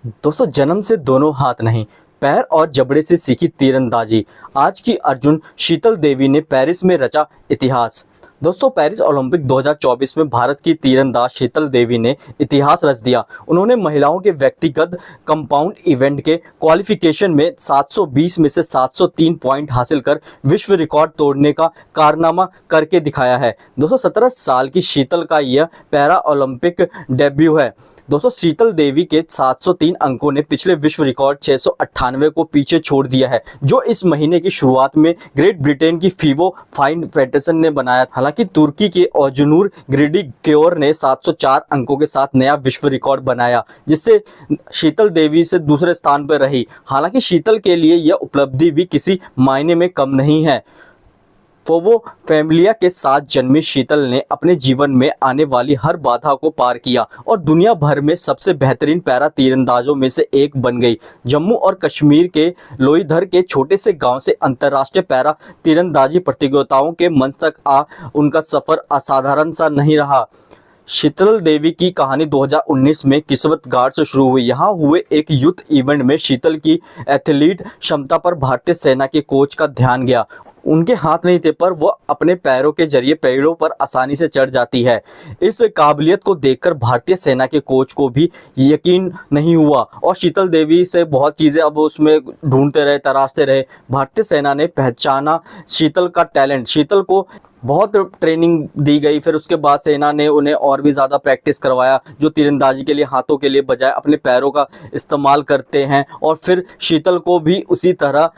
दोस्तों, जन्म से दोनों हाथ नहीं, पैर और जबड़े से सीखी तीरंदाजी। आज की अर्जुन शीतल देवी ने पेरिस में रचा इतिहास। दोस्तों, पेरिस ओलंपिक 2024 में भारत की तीरंदाज शीतल देवी ने इतिहास रच दिया। उन्होंने महिलाओं के व्यक्तिगत कंपाउंड इवेंट के क्वालिफिकेशन में 720 में से 703 पॉइंट हासिल कर विश्व रिकॉर्ड तोड़ने का कारनामा करके दिखाया है। दोस्तों, 17 साल की शीतल का यह पैरा ओलंपिक डेब्यू है। दोस्तों, शीतल देवी के 703 अंकों ने पिछले विश्व रिकॉर्ड 698 को पीछे छोड़ दिया है, जो इस महीने की शुरुआत में ग्रेट ब्रिटेन की फीवो फाइन पेटरसन ने बनाया। हालांकि तुर्की के ओजनूर ग्रिडिक्योर ने 704 अंकों के साथ नया विश्व रिकॉर्ड बनाया, जिससे शीतल देवी से दूसरे स्थान पर रही। हालांकि शीतल के लिए यह उपलब्धि भी किसी मायने में कम नहीं है। फोवो फैमिलिया के साथ जन्मी शीतल ने अपने जीवन में आने वाली हर बाधा को पार किया और दुनिया भर में सबसे बेहतरीन पैरा तीरंदाजों में से एक बन गई। जम्मू और कश्मीर के लोईधर के छोटे से गांव से अंतर्राष्ट्रीय पैरा तीरंदाजी प्रतियोगिताओं के मंच तक उनका सफर असाधारण सा नहीं रहा। शीतल देवी की कहानी 2019 में किस्वतगाड़ से शुरू हुई। यहाँ हुए एक यूथ इवेंट में शीतल की एथलीट क्षमता पर भारतीय सेना के कोच का ध्यान गया। उनके हाथ नहीं थे, पर वो अपने पैरों के जरिए पेड़ों पर आसानी से चढ़ जाती है। इस काबिलियत को देखकर भारतीय सेना के कोच को भी यकीन नहीं हुआ और शीतल देवी से बहुत चीज़ें अब उसमें ढूंढते रहे, तराशते रहे। भारतीय सेना ने पहचाना शीतल का टैलेंट। शीतल को बहुत ट्रेनिंग दी गई, फिर उसके बाद सेना ने उन्हें और भी ज़्यादा प्रैक्टिस करवाया, जो तीरंदाजी के लिए हाथों के लिए बजाय अपने पैरों का इस्तेमाल करते हैं। और फिर शीतल को भी उसी तरह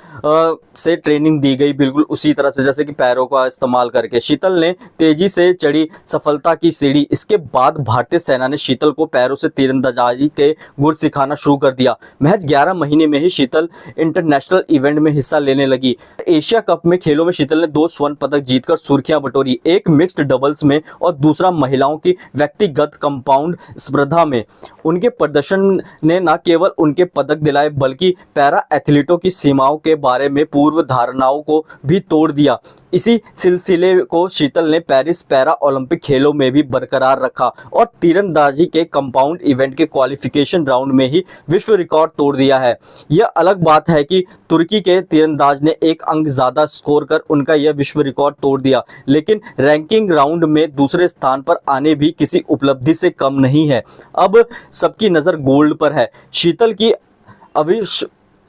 से ट्रेनिंग दी गई, बिल्कुल उसी तरह से जैसे कि पैरों का इस्तेमाल करके। शीतल ने तेज़ी से चढ़ी सफलता की सीढ़ी। इसके बाद भारतीय सेना ने शीतल को पैरों से तीरंदाजी के गुर सिखाना शुरू कर दिया। महज 11 महीने में ही शीतल इंटरनेशनल इवेंट में हिस्सा लेने लगी। एशिया कप में खेलों में शीतल ने 2 स्वर्ण पदक जीतकर सुर्खियां बटोरी, एक मिक्स्ड डबल्स में और दूसरा महिलाओं की व्यक्तिगत कंपाउंड स्पर्धा में। उनके प्रदर्शन ने न केवल उनके पदक दिलाए, बल्कि पैरा एथलीटों की सीमाओं के बारे में पूर्व धारणाओं को भी तोड़ दिया। इसी सिलसिले को शीतल ने पेरिस पैरा ओलंपिक खेलों में भी बरकरार रखा और तीरंदाजी के कंपाउंड इवेंट के क्वालिफिकेशन राउंड में ही विश्व रिकॉर्ड तोड़ दिया है। यह अलग बात है कि तुर्की के तीरंदाज ने एक अंक ज़्यादा स्कोर कर उनका यह विश्व रिकॉर्ड तोड़ दिया, लेकिन रैंकिंग राउंड में दूसरे स्थान पर आने भी किसी उपलब्धि से कम नहीं है। अब सबकी नज़र गोल्ड पर है। शीतल की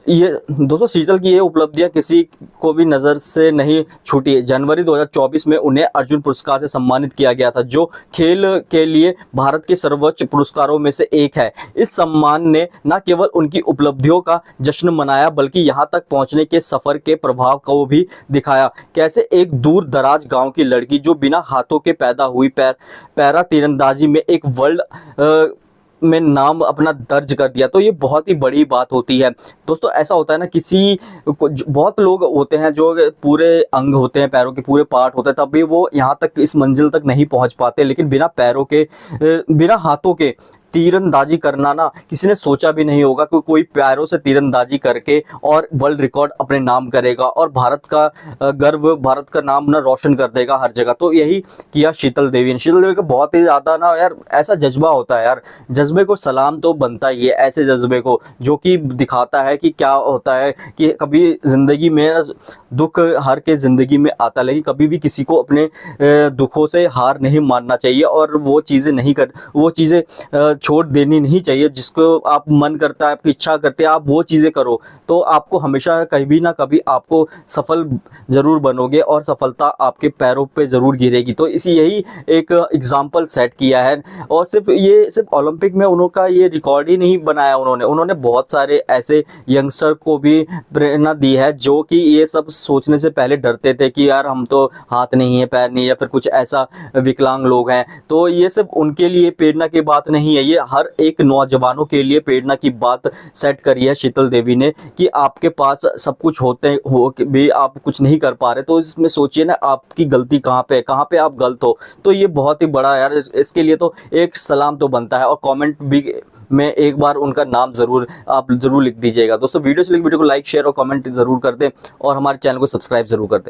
शीतल की ये उपलब्धियां किसी को भी नज़र से नहीं छूटी। जनवरी 2024 में उन्हें अर्जुन पुरस्कार से सम्मानित किया गया था, जो खेल के लिए भारत के सर्वोच्च पुरस्कारों में से एक है। इस सम्मान ने न केवल उनकी उपलब्धियों का जश्न मनाया, बल्कि यहाँ तक पहुँचने के सफ़र के प्रभाव को भी दिखाया। कैसे एक दूर दराज गाँव की लड़की जो बिना हाथों के पैदा हुई पैरा तीरंदाजी में एक वर्ल्ड में नाम अपना दर्ज कर दिया, तो ये बहुत ही बड़ी बात होती है। दोस्तों, ऐसा होता है ना, बहुत लोग होते हैं जो पूरे अंग होते हैं, पैरों के पूरे पार्ट होते हैं, तब भी वो यहाँ तक इस मंजिल तक नहीं पहुँच पाते। लेकिन बिना पैरों के, बिना हाथों के तीरंदाजी करना ना किसी ने सोचा भी नहीं होगा कि कोई पैरों से तीरंदाजी करके और वर्ल्ड रिकॉर्ड अपने नाम करेगा और भारत का गर्व, भारत का नाम ना रोशन कर देगा हर जगह। तो यही किया शीतल देवी ने। शीतल देवी का बहुत ही ज़्यादा ना यार ऐसा जज्बा होता है यार, जज्बे को सलाम तो बनता ही है, ऐसे जज्बे को जो कि दिखाता है कि क्या होता है कि कभी ज़िंदगी में दुख हर के ज़िंदगी में आता है, लेकिन कभी भी किसी को अपने दुखों से हार नहीं मानना चाहिए और वो चीज़ें छोड़ देनी नहीं चाहिए। जिसको आप मन करता है, आपकी इच्छा करते हैं, आप वो चीज़ें करो, तो आपको हमेशा कभी ना कभी आपको सफल ज़रूर बनोगे और सफलता आपके पैरों पे ज़रूर गिरेगी। तो यही एक एग्जाम्पल सेट किया है। और सिर्फ ओलंपिक में उनका ये रिकॉर्ड ही नहीं बनाया उन्होंने बहुत सारे ऐसे यंगस्टर को भी प्रेरणा दी है, जो कि ये सब सोचने से पहले डरते थे कि यार हम तो हाथ नहीं है, पैर नहीं है, फिर कुछ ऐसा विकलांग लोग हैं। तो ये सब उनके लिए प्रेरणा की बात नहीं है, ये हर एक नौजवानों के लिए प्रेरणा की बात सेट करी है शीतल देवी ने कि आपके पास सब कुछ होते हो भी आप कुछ नहीं कर पा रहे, तो इसमें सोचिए ना आपकी गलती कहाँ पे आप गलत हो। तो ये बहुत ही बड़ा यार, इसके लिए तो एक सलाम तो बनता है। और कमेंट भी में एक बार उनका नाम आप जरूर लिख दीजिएगा। दोस्तों, वीडियो को लाइक, शेयर और कमेंट जरूर कर दें और हमारे चैनल को सब्सक्राइब जरूर कर दें।